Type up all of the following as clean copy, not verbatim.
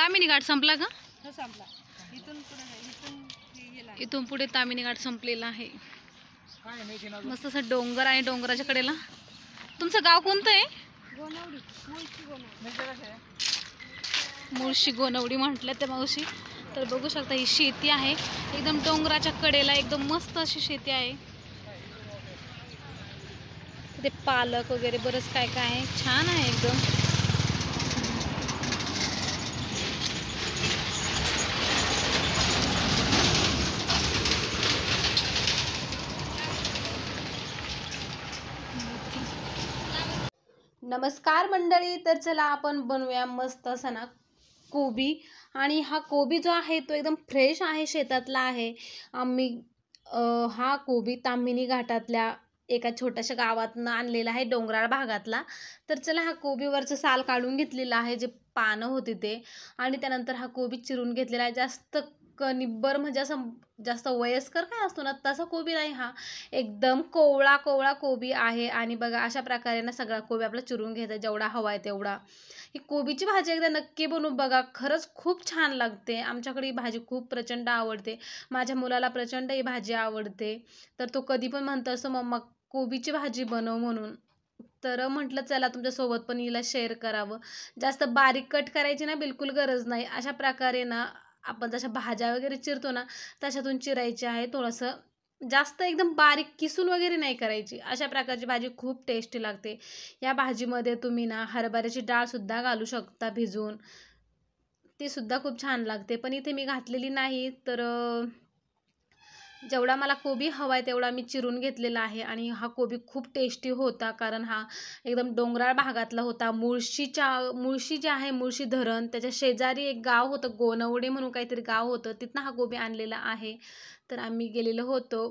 तामिनी घाट संपला का? हो संपला. इथून पुढे तामिनी घाट संपलेला आहे. मस्त असं डोंगर आहे, डोंगराच्या कडेला. तुमचं गाव कोणतं आहे? गोनवडी. मुळशी गोनवडी म्हटलं ते मावशी. तर बघू शकता ही शेती आहे एकदम डोंगराच्या कडेला, एकदम मस्त अशी शेती आहे. ते पालक वगैरे बरंच काय काय आहे, छान आहे एकदम. नमस्कार मंडळी. तर चला आपण बनवूया मस्त असा ना कोबी. आणि हा कोबी जो आहे तो एकदम फ्रेश आहे, शेतातला आहे. आम्ही हा कोबी ताम्हिणी घाटातल्या एका छोट्याशा गावातनं आणलेला आहे, डोंगराळ भागातला. तर चला हा कोबीवरचं साल काढून घेतलेलं आहे, जे पानं होती ते. आणि त्यानंतर हा कोबी चिरून घेतलेला आहे. जास्त निब्बर म्हणजे असं जास्त वयस्कर काय असतो ना तसा कोबी नाही हा, एकदम कोवळा कोवळा कोबी आहे. आणि बघा अशा प्रकारे ना सगळा कोबी आपला चिरून घ्यायचा, जेवढा हवा आहे तेवढा. ही कोबीची भाजी एकदा नक्की बनवून बघा, खरंच खूप छान लागते. आमच्याकडे ही भाजी खूप प्रचंड आवडते, माझ्या मुलाला प्रचंड ही भाजी आवडते. तर तो कधी पण म्हणतो असं मम्मा कोबीची भाजी बनव म्हणून. तर म्हटलं चला तुमच्यासोबत पण हिला शेअर करावं. जास्त बारीक कट करायची ना बिलकुल गरज नाही. अशा प्रकारे ना आपण जशा भाज्या वगैरे चिरतो ना तशातून चिरायची आहे. थोडंसं जास्त एकदम बारीक किसून वगैरे नाही करायची. अशा प्रकारची भाजी खूप टेस्टी लागते. या भाजीमध्ये तुम्ही ना हरभऱ्याची डाळसुद्धा घालू शकता भिजवून, ती सुद्धा खूप छान लागते. पण इथे मी घातलेली नाही. तर जेवढा मला कोबी हवा आहे तेवढा मी चिरून घेतलेला आहे. आणि हा कोबी खूप टेस्टी होता, कारण हा एकदम डोंगराळ भागातला होता. मुळशी जे आहे मुळशी धरण, त्याच्या शेजारी एक गाव होतं, गोनवडे म्हणून काहीतरी गाव होतं, तिथनं हा कोबी आणलेला आहे. तर आम्ही गेलेलो होतो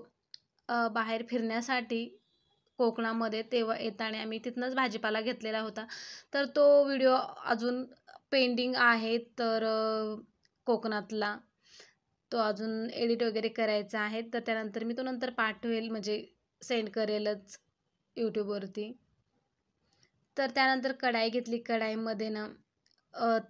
बाहेर फिरण्यासाठी कोकणामध्ये, तेव्हा येताना आम्ही तिथनंच भाजीपाला घेतलेला होता. तर तो व्हिडिओ अजून पेंडिंग आहे, तर कोकणातला तो अजून एडिट वगैरे करायचा आहे. तर त्यानंतर मी तो नंतर पाठवेल, म्हणजे सेंड करेलच यूट्यूबवरती. तर त्यानंतर कढाई घेतली, कढाईमध्ये ना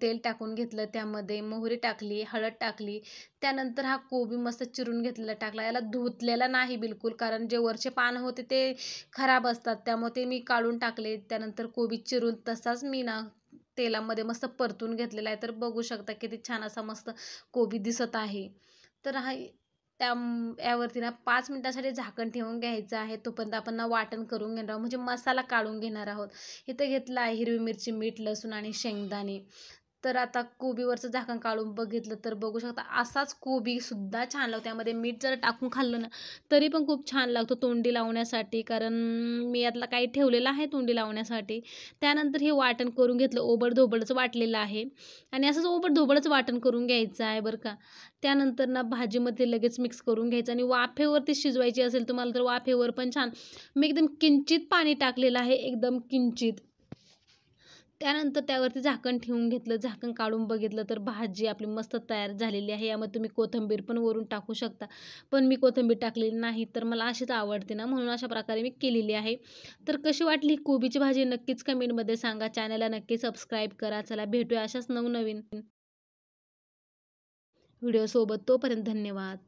तेल टाकून घेतलं, त्यामध्ये मोहरी टाकली, हळद टाकली. त्यानंतर हा कोबी मस्त चिरून घेतलेला टाकला. याला धुतलेला नाही बिलकुल, कारण जे वरचे पानं होते ते खराब असतात, त्यामुळे ते मी काढून टाकले. त्यानंतर कोबी चिरून तसाच मी ना तेलामध्ये मस्त परतून घेतलेला आहे. तर बघू शकता किती छान असा मस्त कोबी दिसत आहे. तर हा यावरती ना 5 मिनिटासाठी झाकण ठेवून घ्यायचं आहे. तोपर्यंत आपण ना वाटण करून घेणार आहोत, म्हणजे मसाला काढून घेणार आहोत. इथं घेतला आहे हिरवी मिरची, मीठ, लसूण आणि शेंगदाणे. तर आता कोबीवरचं झाकण काढून बघितलं तर बघू शकता असाच कोबीसुद्धा छान लागतो. त्यामध्ये मीठ जर टाकून खाल्लं ना तरी पण खूप छान लागतो तोंडी लावण्यासाठी, कारण मी यातला काही ठेवलेलं आहे तोंडी लावण्यासाठी. त्यानंतर हे वाटण करून घेतलं, ओबडधोबडचं वाटलेलं आहे. आणि असंच ओबडधोबडचं वाटण करून घ्यायचं आहे बरं का. त्यानंतर ना भाजीमध्ये लगेच मिक्स करून घ्यायचं. आणि वाफेवरती शिजवायची असेल तुम्हाला तर वाफेवर पण छान. मी एकदम किंचित पाणी टाकलेलं आहे, एकदम किंचित. त्यानंतर त्यावरती झाकण ठेवून घेतलं, झाकण काढून बघितलं तर भाजी आपली मस्त तयार झालेली आहे. यामध्ये तुम्ही कोथिंबीर पण वरून टाकू शकता, पण मी कोथिंबीर टाकलेली नाही, तर मला अशीच आवडते ना, म्हणून अशा प्रकारे मी केलेली आहे. तर कशी वाटली कोबीची भाजी नक्कीच कमेंटमध्ये सांगा. चॅनलला नक्की सबस्क्राईब करा. चला भेटूया अशाच नवनवीन व्हिडिओसोबत. तोपर्यंत धन्यवाद.